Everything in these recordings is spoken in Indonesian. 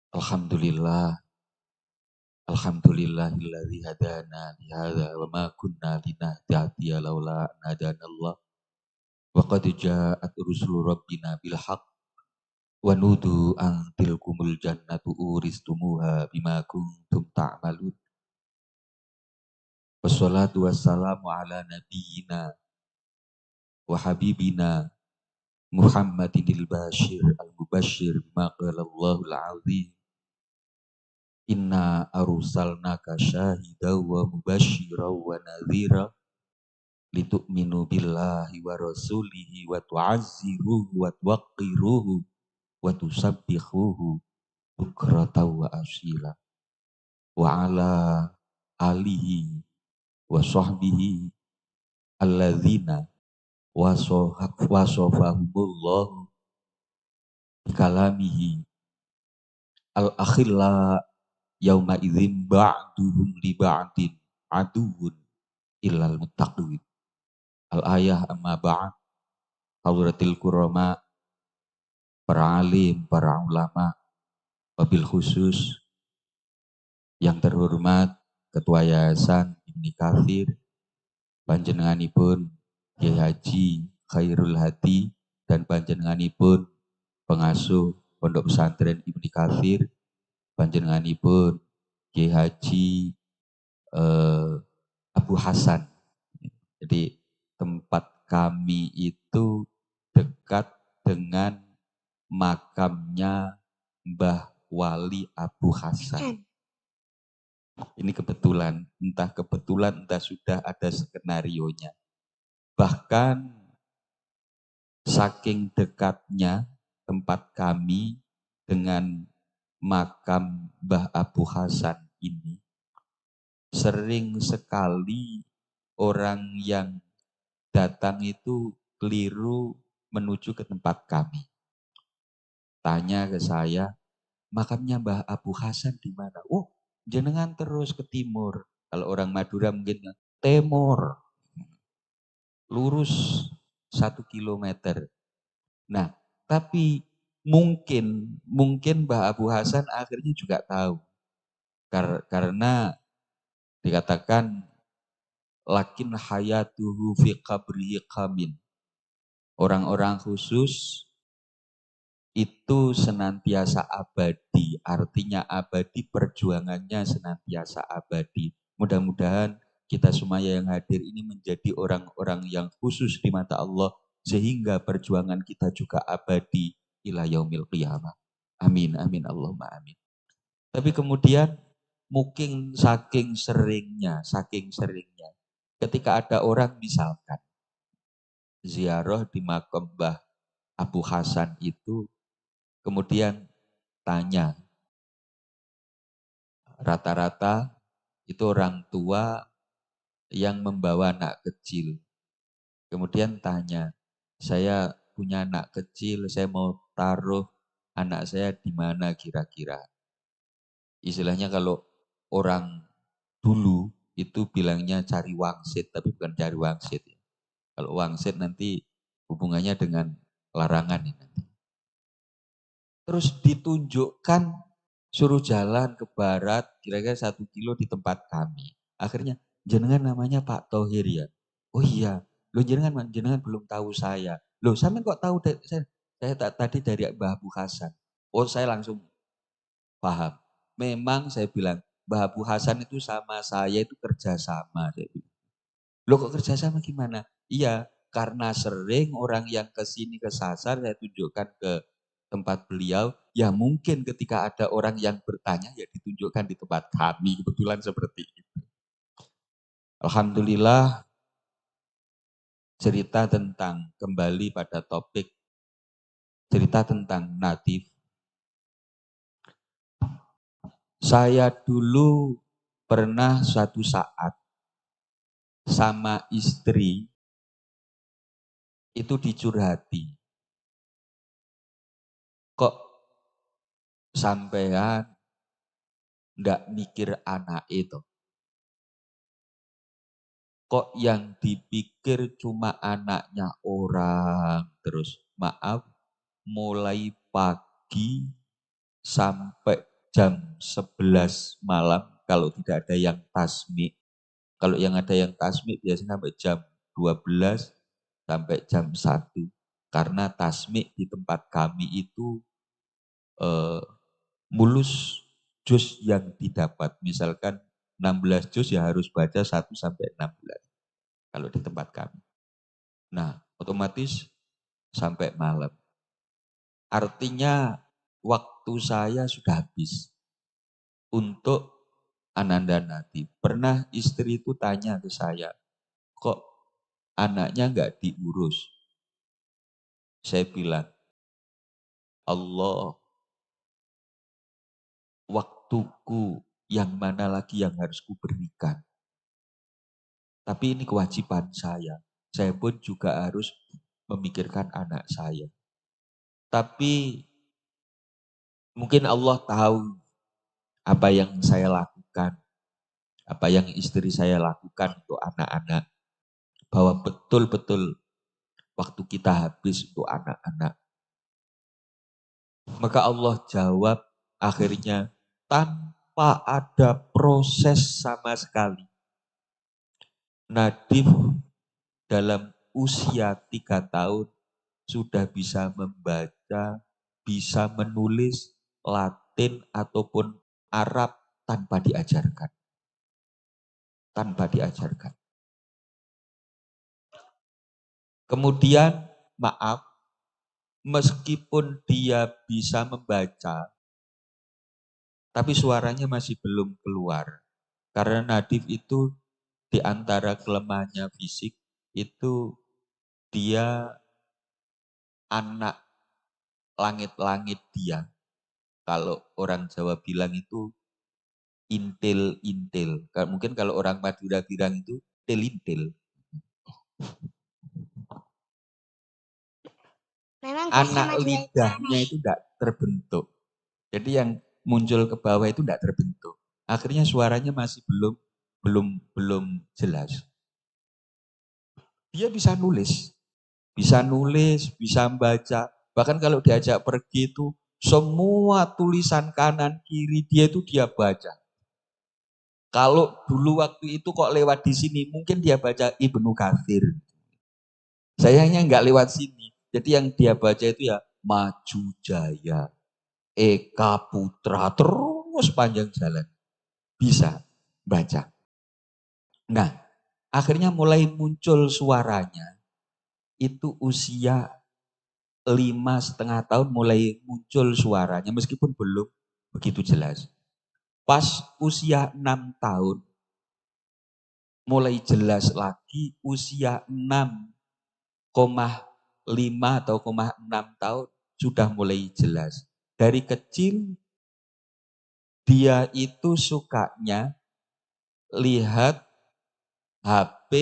Alhamdulillah, alhamdulillahilladzi hadana li hadza wa ma kunna linahtadiya laula an hadanallah wa qad ja'at rusulu rabbina bil haqq wa nudu an tilkumul jannatu uristumuha bima kuntum ta'malun. Wassalatu wassalamu ala nabiyyina wa habibina Muhammadinil bashir al-mubashshir bima qala Allahul azim. Inna arsalnaka syahidaw wa mubasysyiran wa nadhira litu'minu billahi wa rasulihi wa tu'azziruhu wa tuwaqqiruhu wa tusabbihuhu bukratan wa asila wa ala alihi wa sahbihi alladzina wasofahumullahu bikalamihi al-akhilla yauma idzin ba'duhum li ba'din aduun illal muttaqin. Al-ayah amma ba'd. Hadratil kurama, para alim, para ulama, wabil khusus yang terhormat Ketua Yayasan Ibnu Katsir, panjenenganipun Kyai Haji Khairul Hadi dan panjenenganipun pengasuh Pondok Pesantren Ibnu Katsir, panjenenganipun Kyai Haji Abu Hasan. Jadi tempat kami itu dekat dengan makamnya Mbah Wali Abu Hasan. Ini kebetulan, entah sudah ada skenarionya. Bahkan saking dekatnya tempat kami dengan makam Mbah Abu Hasan ini, sering sekali orang yang datang itu keliru menuju ke tempat kami. Tanya ke saya, makamnya Mbah Abu Hasan di mana? Oh, jenengan terus ke timur. Kalau orang Madura mungkin timur. Lurus 1 kilometer. Nah, tapi mungkin Mbah Abu Hasan akhirnya juga tahu. Karena dikatakan lakin hayatuhu fi qabrihi qamin. Orang-orang khusus itu senantiasa abadi, artinya abadi, perjuangannya senantiasa abadi. Mudah-mudahan kita semua yang hadir ini menjadi orang-orang yang khusus di mata Allah, sehingga perjuangan kita juga abadi ila yaumil qiyamah. Amin, amin, Allahumma amin. Tapi kemudian mungkin saking seringnya, ketika ada orang misalkan ziarah di makam Mbah Abu Hasan itu, kemudian tanya, rata-rata itu orang tua yang membawa anak kecil. Kemudian tanya, saya punya anak kecil, saya mau taruh anak saya di mana kira-kira. Istilahnya kalau orang dulu itu bilangnya cari wangsit, tapi bukan cari wangsit. Kalau wangsit nanti hubungannya dengan larangan ini nanti. Terus ditunjukkan suruh jalan ke barat kira-kira 1 kilo di tempat kami. Akhirnya jenengan namanya Pak Thohir ya. Oh iya, lo jenengan belum tahu saya. Loh, sampean kok tahu saya tadi dari Mbah Abu Hasan. Oh, saya langsung paham. Memang saya bilang Mbah Abu Hasan itu sama saya itu kerjasama. Loh, kok kerjasama gimana? Iya, karena sering orang yang kesini kesasar saya tunjukkan ke tempat beliau, ya mungkin ketika ada orang yang bertanya ya ditunjukkan di tempat kami, kebetulan seperti itu. Alhamdulillah, cerita tentang, kembali pada topik, cerita tentang Nadif. Saya dulu pernah suatu saat sama istri itu dicurhati. Kok sampean nggak mikir anak itu? Kok yang dipikir cuma anaknya orang terus? Maaf, mulai pagi sampai jam 11 malam kalau tidak ada yang tasmi. Kalau yang ada yang tasmi biasanya sampai jam 12 sampai jam 1. Karena tasmi di tempat kami itu eh, mulus juz yang didapat. Misalkan 16 juz ya harus baca 1 sampai 16 kalau di tempat kami. Nah, otomatis sampai malam. Artinya waktu saya sudah habis untuk Ananda Nadi. Pernah istri itu tanya ke saya, kok anaknya nggak diurus? Saya bilang, Allah, waktuku yang mana lagi yang harus kuberikan. Tapi ini kewajiban saya. Saya pun juga harus memikirkan anak saya. Tapi mungkin Allah tahu apa yang saya lakukan, apa yang istri saya lakukan untuk anak-anak. Bahwa betul-betul waktu kita habis untuk anak-anak. Maka Allah jawab akhirnya tanpa ada proses sama sekali. Nadif dalam usia 3 tahun sudah bisa membaca, bisa menulis Latin ataupun Arab tanpa diajarkan. Tanpa diajarkan. Kemudian, maaf, meskipun dia bisa membaca, tapi suaranya masih belum keluar. Karena Nadif itu di antara kelemahannya fisik, itu dia anak langit-langit dia. Kalau orang Jawa bilang itu intil-intil. Mungkin kalau orang Madura bilang itu telintil. Anak lidahnya itu tidak terbentuk. Jadi yang muncul ke bawah itu tidak terbentuk. Akhirnya suaranya masih belum jelas. Dia bisa nulis, bisa membaca. Bahkan kalau diajak pergi itu semua tulisan kanan kiri dia itu dia baca. Kalau dulu waktu itu kok lewat di sini, mungkin dia baca Ibnu Katsir. Sayangnya nggak lewat sini. Jadi yang dia baca itu ya Maju Jaya, Eka Putra, terus panjang jalan. Bisa baca. Nah, akhirnya mulai muncul suaranya. Itu usia 5,5 tahun mulai muncul suaranya, meskipun belum begitu jelas. Pas usia 6 tahun, mulai jelas lagi usia 6,5 atau 6 tahun sudah mulai jelas. Dari kecil dia itu sukanya lihat HP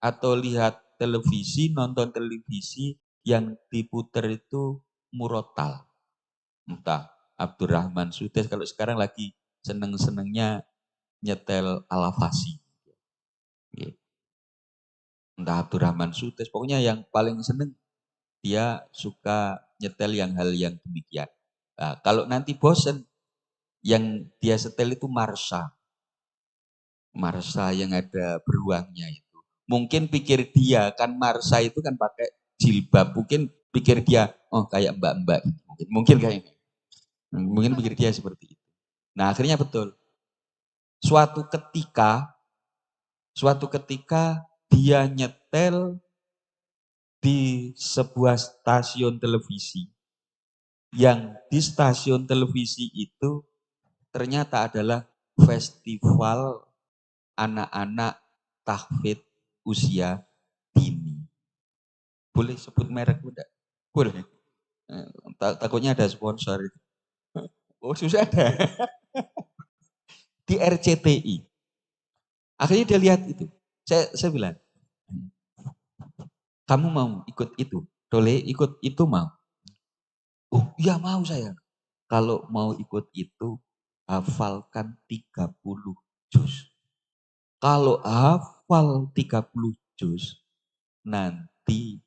atau lihat televisi, nonton televisi yang diputer itu murotal. Entah Abdurrahman Sudes, kalau sekarang lagi seneng-senengnya nyetel Al-Fasi. Entah Abdurrahman Sudes, pokoknya yang paling seneng dia suka nyetel yang hal yang demikian. Nah, kalau nanti bosen, yang dia setel itu Marsha. Marsha yang ada beruangnya itu. Mungkin pikir dia, kan Marsha itu kan pakai jilbab. Mungkin pikir dia, oh kayak mbak-mbak. Mungkin kayak ini. Mungkin pikir dia seperti itu. Nah akhirnya betul. Suatu ketika dia nyetel di sebuah stasiun televisi. Yang di stasiun televisi itu ternyata adalah festival anak-anak tahfidz usia dini. Boleh sebut merek enggak? Boleh. Takutnya ada sponsor. Oh susah ada. Di RCTI. Akhirnya dia lihat itu. Saya bilang, kamu mau ikut itu? Dole ikut itu mau? Oh iya mau saya. Kalau mau ikut itu, hafalkan 30 juz. Kalau hafal 30 juz, nanti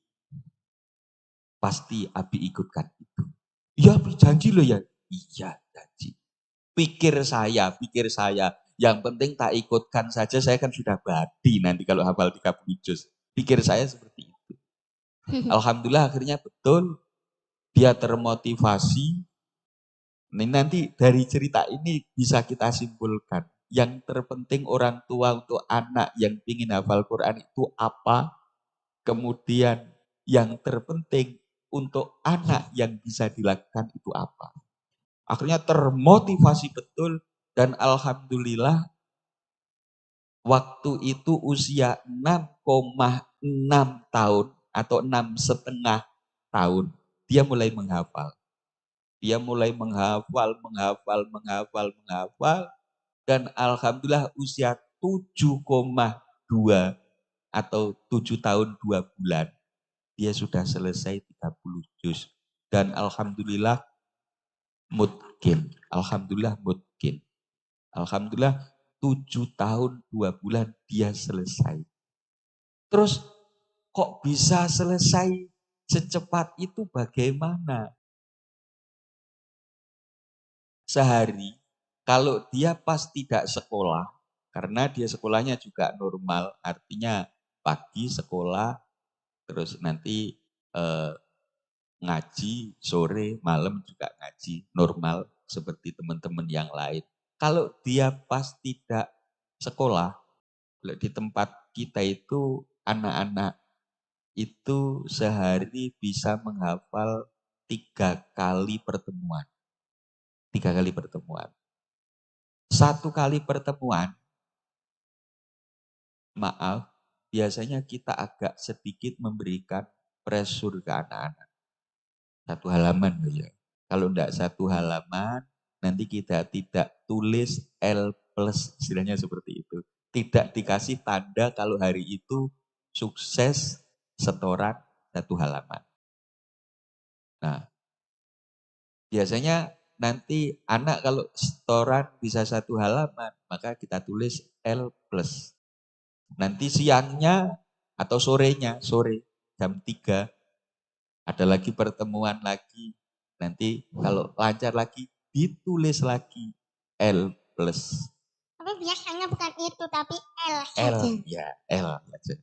pasti Abi ikutkan itu. Iya Abi janji loh ya. Iya janji. pikir saya. Yang penting tak ikutkan saja, saya kan sudah badi nanti kalau hafal 30 juz. Pikir saya seperti itu. Alhamdulillah akhirnya betul, dia termotivasi. Ini nanti dari cerita ini bisa kita simpulkan. Yang terpenting orang tua untuk anak yang ingin hafal Quran itu apa? Kemudian yang terpenting untuk anak yang bisa dilakukan itu apa? Akhirnya termotivasi betul dan alhamdulillah waktu itu usia 6,6 tahun atau 6,5 tahun dia mulai menghafal. Dia mulai menghafal dan alhamdulillah usia 7,2 atau 7 tahun 2 bulan dia sudah selesai 30 juz dan alhamdulillah mutkin. Alhamdulillah mutkin. Alhamdulillah 7 tahun 2 bulan dia selesai. Terus kok bisa selesai secepat itu bagaimana? Sehari kalau dia pas tidak sekolah, karena dia sekolahnya juga normal, artinya pagi sekolah, terus nanti ngaji, sore, malam juga ngaji, normal seperti teman-teman yang lain. Kalau dia pas tidak sekolah, di tempat kita itu anak-anak itu sehari bisa menghafal 3 kali pertemuan. 3 kali pertemuan. 1 kali pertemuan, maaf, biasanya kita agak sedikit memberikan pressure ke anak-anak. 1 halaman ya. Kalau enggak 1 halaman, nanti kita tidak tulis L plus, istilahnya seperti itu. Tidak dikasih tanda kalau hari itu sukses setoran 1 halaman. Nah, biasanya nanti anak kalau setoran bisa 1 halaman, maka kita tulis L plus. Nanti siangnya atau sorenya, sore jam 3 ada lagi pertemuan lagi. Nanti kalau lancar lagi, ditulis lagi L plus. Tapi biasanya bukan itu, tapi L L, saja. ya L saja.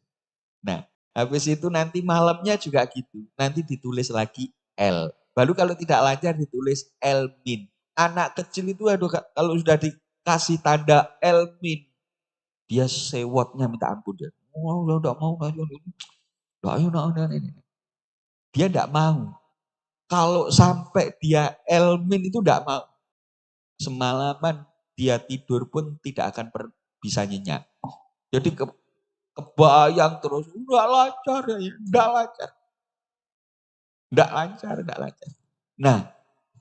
Nah, habis itu nanti malamnya juga gitu. Nanti ditulis lagi L. Baru kalau tidak lancar ditulis L min. Anak kecil itu aduh kalau sudah dikasih tanda L min, dia sewotnya minta ampun dia. Oh, enggak mau, dia enggak mau. Kalau sampai dia Elmin itu enggak mau. Semalaman dia tidur pun tidak akan bisa nyenyak. Jadi kebayang terus, enggak lancar ya, enggak lancar. Enggak lancar. Nah,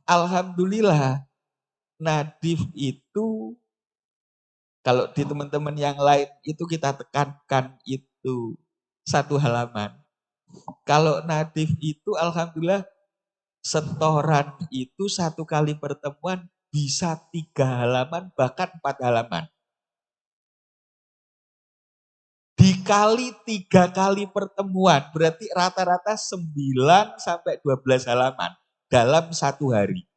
alhamdulillah Nadif itu kalau di teman-teman yang lain itu kita tekankan itu 1 halaman. Kalau Nadif itu alhamdulillah setoran itu 1 kali pertemuan bisa 3 halaman bahkan 4 halaman. Dikali 3 kali pertemuan berarti rata-rata 9 sampai 12 halaman dalam 1 hari.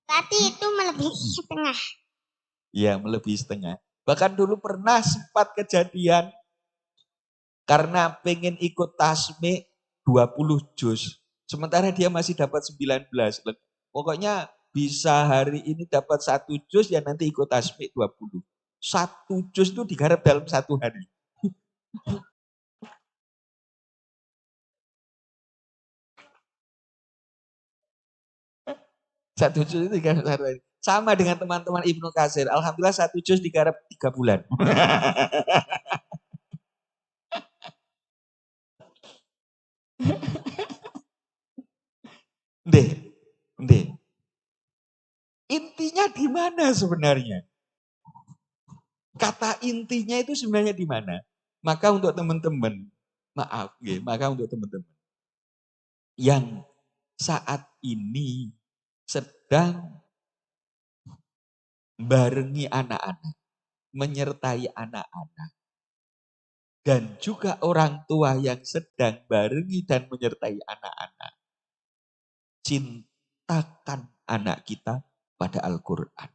Berarti itu melebihi setengah. Iya, melebihi setengah. Bahkan dulu pernah sempat kejadian karena pengen ikut tasmi 20 juz. Sementara dia masih dapat 19. Pokoknya bisa hari ini dapat 1 juz ya nanti ikut tasmi 20. 1 juz itu digarap dalam 1 hari. 1 juz itu digarap 1 hari. Sama dengan teman-teman Ibnu Katsir. Alhamdulillah 1 juz digarap 3 bulan. Ndeh. Intinya di mana sebenarnya? Kata intinya itu sebenarnya di mana? Maka untuk teman-teman, maka untuk teman-teman yang saat ini sedang barengi anak-anak, menyertai anak-anak, dan juga orang tua yang sedang barengi dan menyertai anak-anak. cintakan anak kita pada Al-Quran.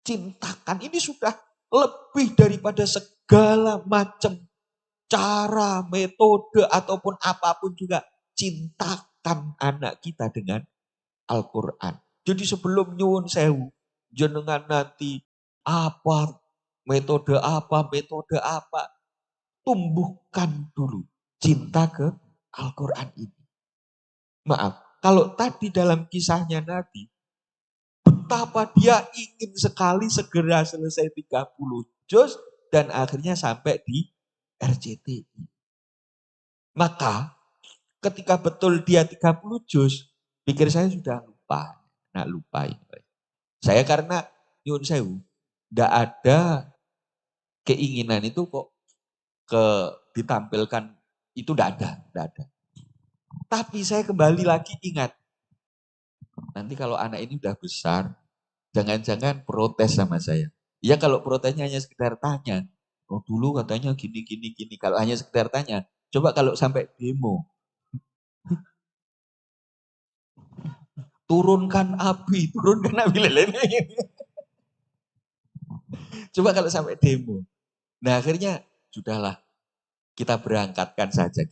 Cintakan, ini sudah lebih daripada segala macam cara, metode, ataupun apapun juga. Cintakan anak kita dengan Al-Quran. Jadi sebelum nyuwun sewu, jenengan nanti metode apa, tumbuhkan dulu cinta ke Al-Quran ini. Maaf, kalau tadi dalam kisahnya Nabi, betapa dia ingin sekali segera selesai 30 juz dan akhirnya sampai di RCTI. Maka ketika betul dia 30 juz, pikir saya sudah lupa. Nah lupa ini. Saya karena nyun sewu, tidak ada keinginan itu kok ditampilkan, itu tidak ada. Tapi saya kembali lagi ingat, nanti kalau anak ini udah besar, jangan-jangan protes sama saya. Ya kalau protesnya hanya sekedar tanya, oh dulu katanya gini. Kalau hanya sekedar tanya, coba kalau sampai demo, turunkan api lele. Coba kalau sampai demo. Nah akhirnya sudahlah, kita berangkatkan saja,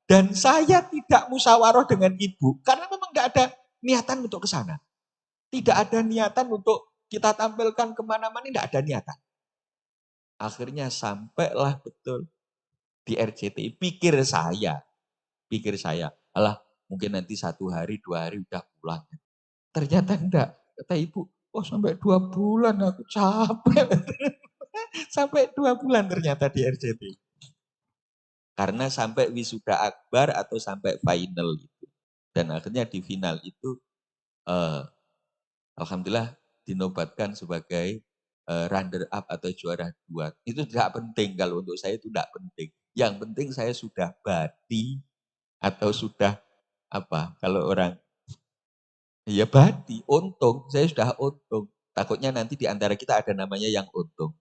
Dan saya tidak musyawarah dengan ibu, karena memang tidak ada niatan untuk ke sana. Tidak ada niatan untuk kita tampilkan kemana-mana, tidak ada niatan. Akhirnya sampailah betul di RCTI, pikir saya, alah mungkin nanti 1 hari, 2 hari udah pulang. Ternyata enggak, kata ibu, oh sampai 2 bulan aku capek. Sampai 2 bulan ternyata di RCTI. Karena sampai wisuda akbar atau sampai final itu. Dan akhirnya di final itu, alhamdulillah dinobatkan sebagai runner up atau juara 2. Itu tidak penting, kalau untuk saya itu tidak penting. Yang penting saya sudah badi atau sudah kalau orang, ya badi, untung, saya sudah untung. Takutnya nanti di antara kita ada namanya yang untung.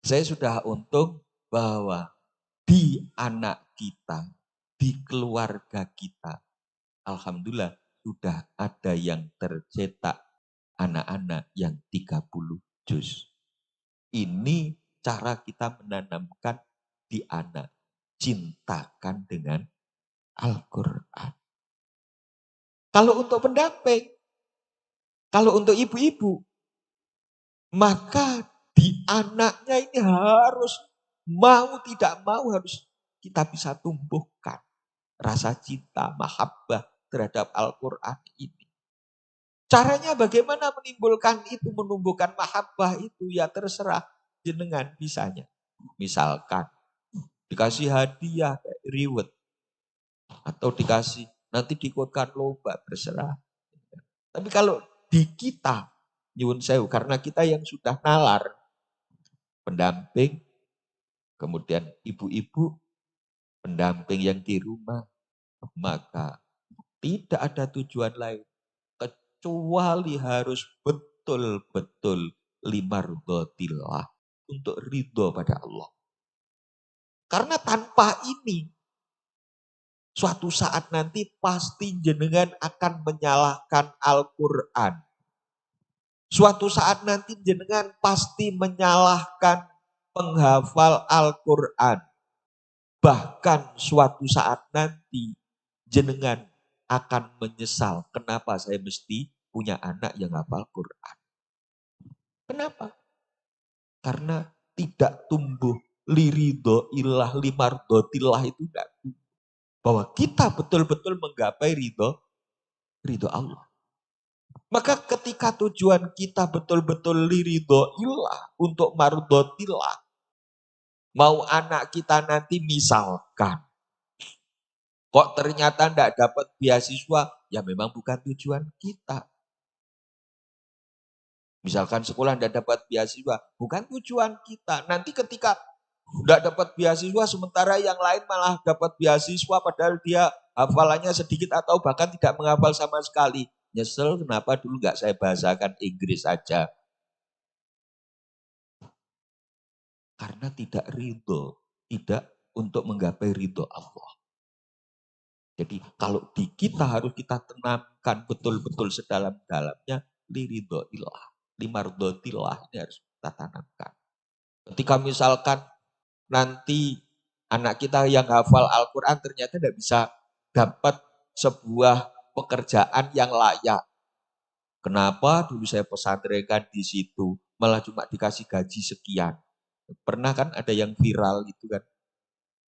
Saya sudah untung bahwa di anak kita, di keluarga kita, alhamdulillah sudah ada yang tercetak anak-anak yang 30 juz. Ini cara kita menanamkan di anak. Cintakan dengan Al-Quran. Kalau untuk pendamping, kalau untuk ibu-ibu, maka di anaknya ini harus mau tidak mau harus kita bisa tumbuhkan rasa cinta, mahabbah terhadap Al-Quran ini. Caranya bagaimana menimbulkan itu, menumbuhkan mahabbah itu, ya terserah jenengan bisanya. Misalkan dikasih hadiah reward, atau dikasih nanti diikutkan lomba, terserah. Tapi kalau di kita, nyuwun sewu, karena kita yang sudah nalar, pendamping, kemudian ibu-ibu, pendamping yang di rumah, maka tidak ada tujuan lain kecuali harus betul-betul limardotillah, untuk ridho pada Allah. Karena tanpa ini, suatu saat nanti pasti jenengan akan menyalahkan Al-Quran. Suatu saat nanti jenengan pasti menyalahkan penghafal Al-Quran. Bahkan suatu saat nanti jenengan akan menyesal, kenapa saya mesti punya anak yang hafal Quran. Kenapa? Karena tidak tumbuh liridho ilah limardotillah, itu tidak tumbuh. Bahwa kita betul-betul menggapai ridho Allah. Maka ketika tujuan kita betul-betul liridho ilah, untuk mardotillah, mau anak kita nanti misalkan, kok ternyata tidak dapat beasiswa, ya memang bukan tujuan kita. Misalkan sekolah tidak dapat beasiswa, bukan tujuan kita. Nanti ketika tidak dapat beasiswa, sementara yang lain malah dapat beasiswa, padahal dia hafalannya sedikit atau bahkan tidak menghafal sama sekali. Nyesel kenapa dulu nggak saya bahasakan Inggris saja. Karena tidak ridho, tidak untuk menggapai ridho Allah. Jadi kalau di kita harus kita tenangkan betul-betul sedalam-dalamnya, liridhoillah, limardhotillah, ini harus kita tanamkan. Ketika misalkan nanti anak kita yang hafal Al-Quran ternyata tidak bisa dapat sebuah pekerjaan yang layak. Kenapa dulu saya pesantrenkan di situ, malah cuma dikasih gaji sekian. Pernah kan ada yang viral gitu kan,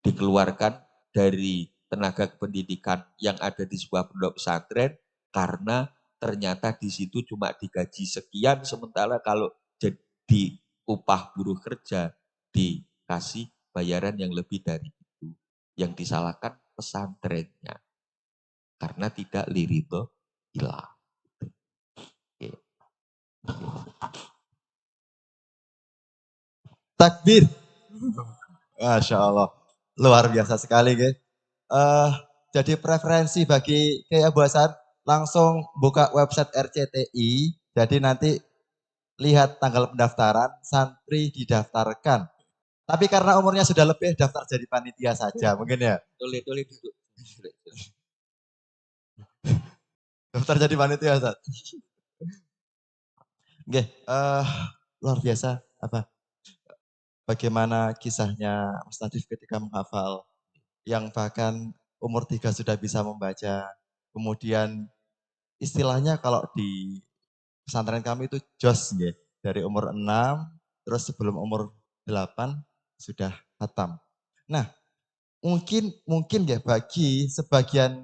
dikeluarkan dari tenaga pendidikan yang ada di sebuah pondok pesantren karena ternyata di situ cuma digaji sekian, sementara kalau jadi upah buruh kerja dikasih bayaran yang lebih dari itu. Yang disalahkan pesantrennya karena tidak liridho ilah. Takbir. Masya Allah. Luar biasa sekali, guys. Jadi preferensi bagi Kiai Abu Hasan langsung buka website RCTI. Jadi nanti lihat tanggal pendaftaran, santri didaftarkan. Tapi karena umurnya sudah lebih, daftar jadi panitia saja mungkin ya. Toleh duduk. Daftar jadi panitia Ustaz. Oke, luar biasa apa? Bagaimana kisahnya Mas Nadif ketika menghafal yang bahkan umur 3 sudah bisa membaca. Kemudian istilahnya kalau di pesantren kami itu jos ya. Dari umur 6 terus sebelum umur 8 sudah khatam. Nah, mungkin ya bagi sebagian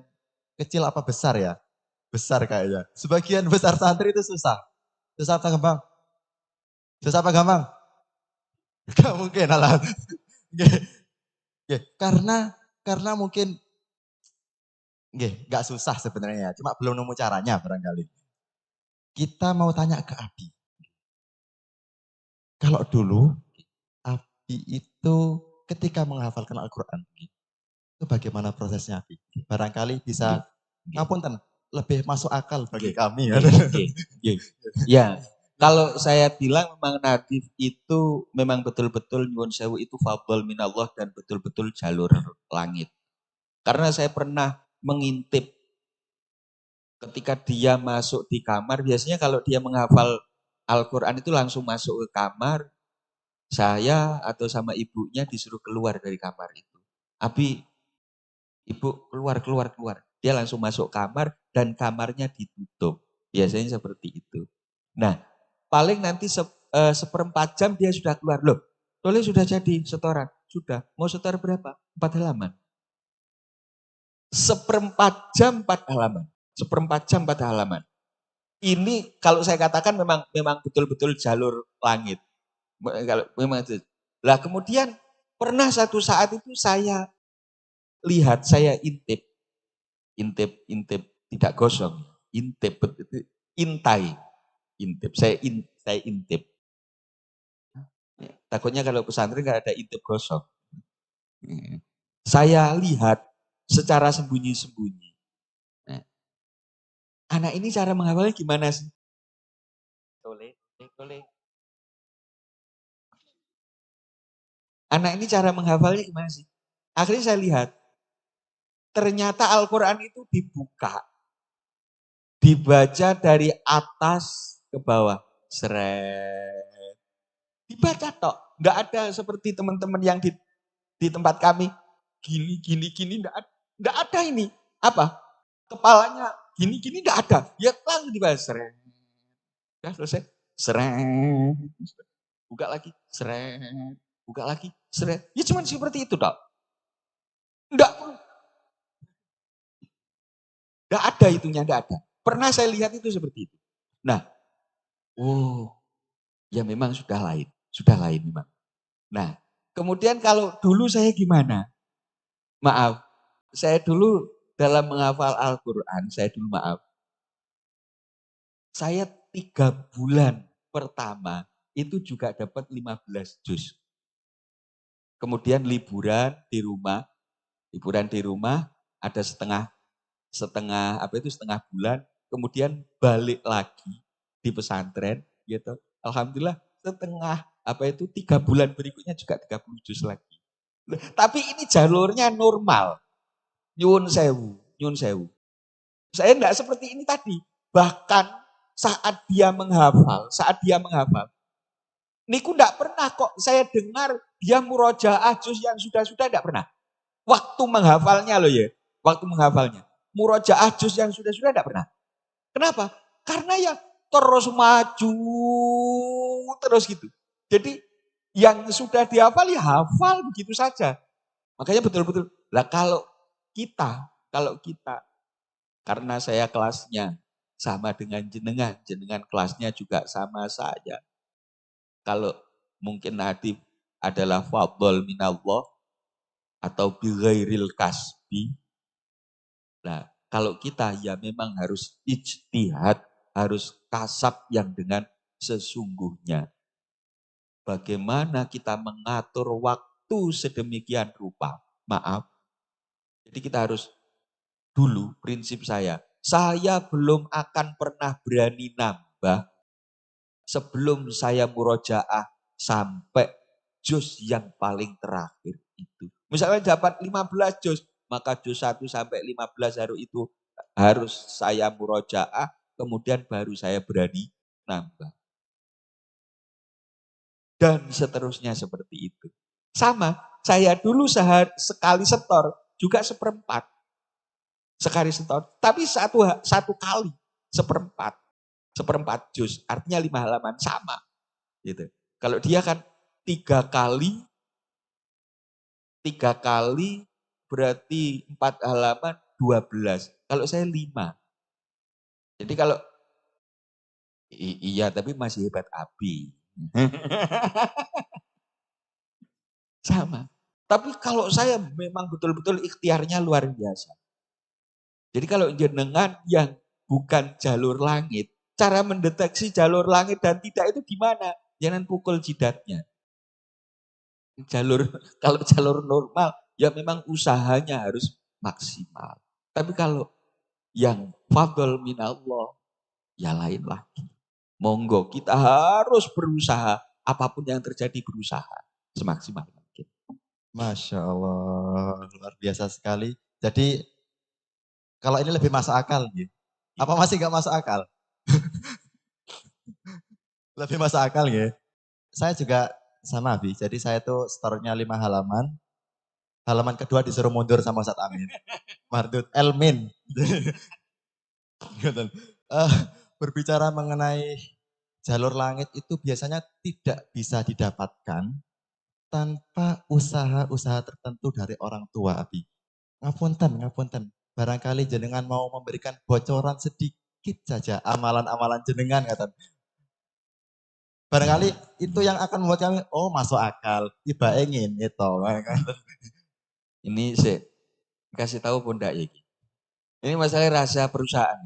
kecil apa besar ya? Besar kayaknya. Sebagian besar santri itu susah. Susah apa gampang? Susah apa gampang? Gak mungkin alah. Karena mungkin gak susah sebenarnya, cuma belum nemu caranya barangkali. Kita mau tanya ke Abi. Kalau dulu Abi itu ketika menghafalkan Al-Quran, itu bagaimana prosesnya Abi? Barangkali bisa, ngapunten, lebih masuk akal bagi kami. Ya, kalau saya bilang memang Nadif itu memang betul-betul nyuwun sewu itu fadl minallah dan betul-betul jalur langit. Karena saya pernah mengintip ketika dia masuk di kamar, biasanya kalau dia menghafal Al-Quran itu langsung masuk ke kamar, saya atau sama ibunya disuruh keluar dari kamar itu. Abi, ibu keluar. Dia langsung masuk kamar dan kamarnya ditutup. Biasanya seperti itu. Nah, paling nanti seperempat jam dia sudah keluar. Loh, Tole sudah jadi setoran. Sudah. Mau setor berapa? 4 halaman. Seperempat jam 4 halaman. Seperempat jam 4 halaman. Ini kalau saya katakan memang betul-betul jalur langit. Kalau memang itu. Lah kemudian pernah satu saat itu saya lihat, saya intip tidak gosong, intip itu intai, saya intip. Takutnya kalau pesantren nggak ada intip gosong. Saya lihat secara sembunyi-sembunyi. Nah, anak ini cara menghafalnya gimana sih? Tole. Anak ini cara menghafalnya gimana sih? Akhirnya saya lihat, ternyata Al-Quran itu dibuka. Dibaca dari atas ke bawah. Seret. Dibaca tok. Enggak ada seperti teman-teman yang di tempat kami. Gini, enggak ada ini. Apa? Kepalanya gini, enggak ada. Ya langsung dibaca. Seret. Udah selesai. Seret. Buka lagi. Seret. Buka lagi. Seret. Ya cuma seperti itu tok. Enggak ada itunya, enggak ada. Pernah saya lihat itu seperti itu. Nah, ya memang sudah lain memang. Nah, kemudian kalau dulu saya gimana? Maaf, saya dulu dalam menghafal Al-Quran, saya 3 bulan pertama itu juga dapat 15 juz. Kemudian liburan di rumah ada setengah setengah bulan, kemudian balik lagi di pesantren gitu. Alhamdulillah 3 bulan berikutnya juga 30 juz lagi. Tapi ini jalurnya normal. Nyuwun sewu. nyun sewu. Saya enggak seperti ini tadi. Bahkan saat dia menghafal, niku enggak pernah kok saya dengar dia murojaah juz yang sudah-sudah enggak pernah. Waktu menghafalnya loh ya, waktu menghafalnya. Murojaah juz yang sudah-sudah enggak pernah. Kenapa? Karena ya terus maju, terus gitu. Jadi yang sudah dihafal ya hafal begitu saja. Makanya betul-betul, lah kalau kita, karena saya kelasnya sama dengan jenengan kelasnya juga sama saya. Kalau mungkin Nadif adalah fadl minallah atau bighairil kasbi. Nah, kalau kita ya memang harus ijtihad, harus kasab yang dengan sesungguhnya. Bagaimana kita mengatur waktu sedemikian rupa. Maaf, jadi kita harus dulu prinsip saya belum akan pernah berani nambah sebelum saya murojaah sampai juz yang paling terakhir itu. Misalnya dapat 15 juz, maka juz 1 sampai 15 harus saya murojaah, kemudian baru saya berani nambah. Dan seterusnya seperti itu. Sama, saya dulu sekali setor juga seperempat. Sekali setor, tapi satu kali seperempat juz, artinya 5 halaman sama. Gitu. Kalau dia kan 3 kali berarti 4 halaman 12. Kalau saya 5. Jadi kalau iya tapi masih hebat Abi. Sama. Tapi kalau saya memang betul-betul ikhtiarnya luar biasa. Jadi kalau jenengan yang bukan jalur langit, cara mendeteksi jalur langit dan tidak itu gimana? Jangan pukul jidatnya. Kalau jalur normal, ya memang usahanya harus maksimal. Tapi kalau yang fadl minallah, ya lain lagi. Monggo kita harus berusaha, apapun yang terjadi berusaha semaksimal mungkin. Masya Allah, luar biasa sekali. Jadi kalau ini lebih masuk akal, gitu. Apa masih gak masuk akal? Lebih masuk akal ya. Saya juga sama Abi, jadi saya tuh store-nya 5 halaman. Halaman kedua disuruh mundur sama Ustadz Amin. Mardut Elmin. Eh, berbicara mengenai jalur langit itu biasanya tidak bisa didapatkan tanpa usaha-usaha tertentu dari orang tua, Abi. Ngapunten. Barangkali jenengan mau memberikan bocoran sedikit saja amalan-amalan jenengan, kata. Barangkali itu yang akan membuat kami, oh masuk akal, tiba ingin itu. Ini saya kasih tahu pun enggak ya. Ini masalah rahasia perusahaan.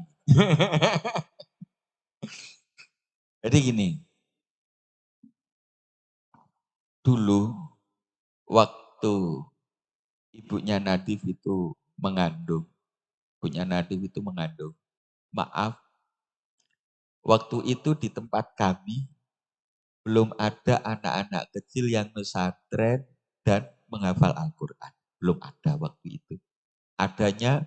Jadi gini, dulu waktu ibunya Nadif itu mengandung, maaf, waktu itu di tempat kami belum ada anak-anak kecil yang pesantren dan menghafal Al-Quran. Belum ada waktu itu. Adanya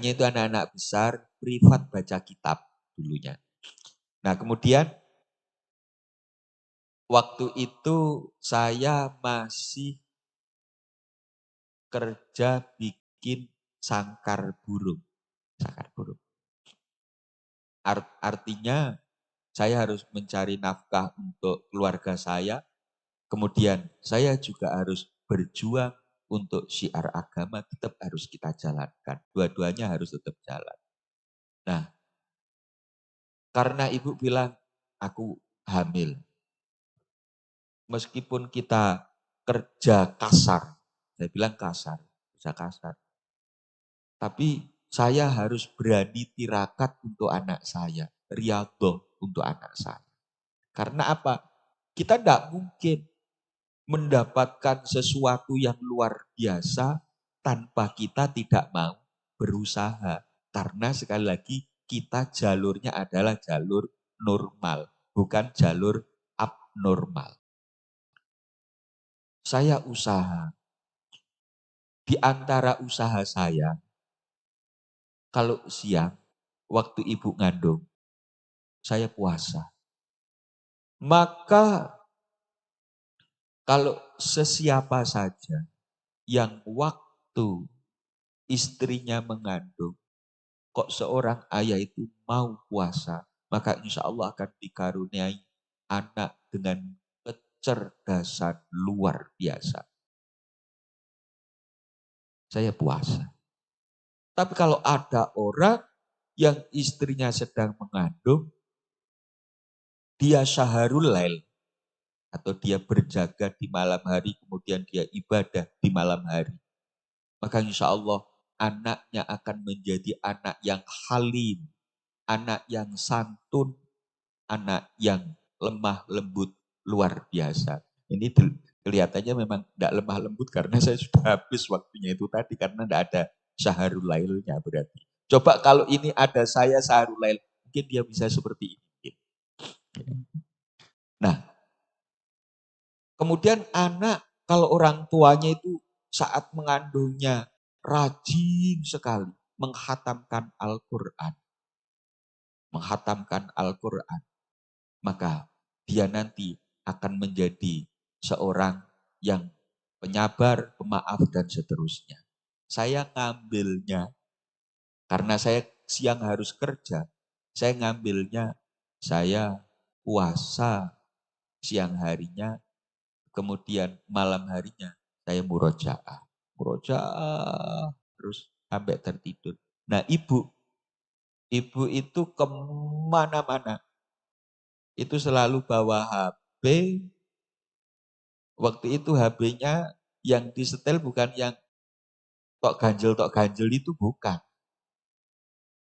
itu anak-anak besar privat baca kitab dulunya. Nah kemudian waktu itu saya masih kerja bikin sangkar burung. Artinya saya harus mencari nafkah untuk keluarga saya, kemudian saya juga harus berjuang untuk syiar agama tetap harus kita jalankan. Dua-duanya harus tetap jalan. Nah, karena ibu bilang aku hamil. Meskipun kita kerja kasar, saya bilang kerja kasar. Tapi saya harus berani tirakat untuk anak saya, riyadhah untuk anak saya. Karena apa? Kita tidak mungkin mendapatkan sesuatu yang luar biasa tanpa kita tidak mau berusaha. Karena sekali lagi kita jalurnya adalah jalur normal, bukan jalur abnormal. Saya usaha. Di antara usaha saya, kalau siang, waktu ibu ngandung, saya puasa. Maka kalau sesiapa saja yang waktu istrinya mengandung, kok seorang ayah itu mau puasa, maka insya Allah akan dikaruniai anak dengan kecerdasan luar biasa. Saya puasa. Tapi kalau ada orang yang istrinya sedang mengandung, dia syaharul lail, atau dia berjaga di malam hari, kemudian dia ibadah di malam hari. Maka insya Allah anaknya akan menjadi anak yang halim, anak yang santun, anak yang lemah lembut luar biasa. Ini kelihatannya memang tidak lemah lembut karena saya sudah habis waktunya itu tadi karena tidak ada syaharul lailnya berarti. Coba kalau ini ada saya syaharul lail, mungkin dia bisa seperti ini. Nah, kemudian anak kalau orang tuanya itu saat mengandungnya rajin sekali menghatamkan Al-Quran. Menghatamkan Al-Quran. Maka dia nanti akan menjadi seorang yang penyabar, pemaaf, dan seterusnya. Saya ngambilnya, karena saya siang harus kerja, saya ngambilnya, saya puasa siang harinya, kemudian malam harinya saya murojaah. Murojaah terus sampai tertidur. Nah ibu itu kemana-mana. Itu selalu bawa HP. Waktu itu HP-nya yang disetel bukan yang tok ganjel itu bukan.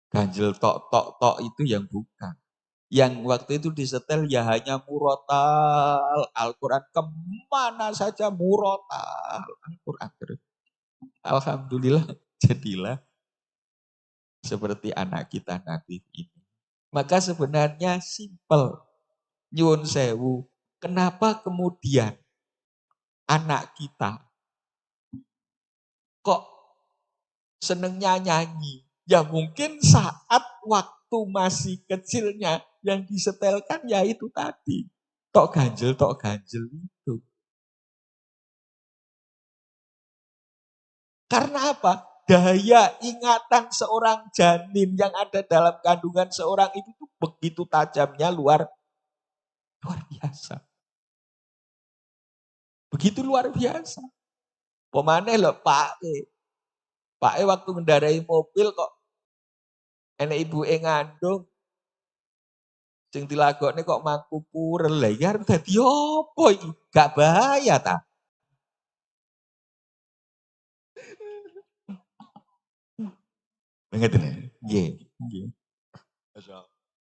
Ganjel tok itu yang bukan. Yang waktu itu disetel ya hanya murotal Al-Quran. Kemana saja murotal Al-Quran. Alhamdulillah jadilah seperti anak kita Nabi ini. Maka sebenarnya simpel. Nyuwun sewu. Kenapa kemudian anak kita kok senengnya nyanyi? Ya mungkin saat waktu masih kecilnya yang disetelkan ya itu tadi. Tok ganjel itu. Karena apa? Daya ingatan seorang janin yang ada dalam kandungan seorang ibu itu begitu tajamnya luar biasa. Begitu luar biasa. Pemane lho Pak waktu mendarai mobil kok enek ibu ngandung sing dilagokne kok mangku purel. Lah iki arep dadi opo iki? Gak bahaya ta? Ngeten ya? Nggih.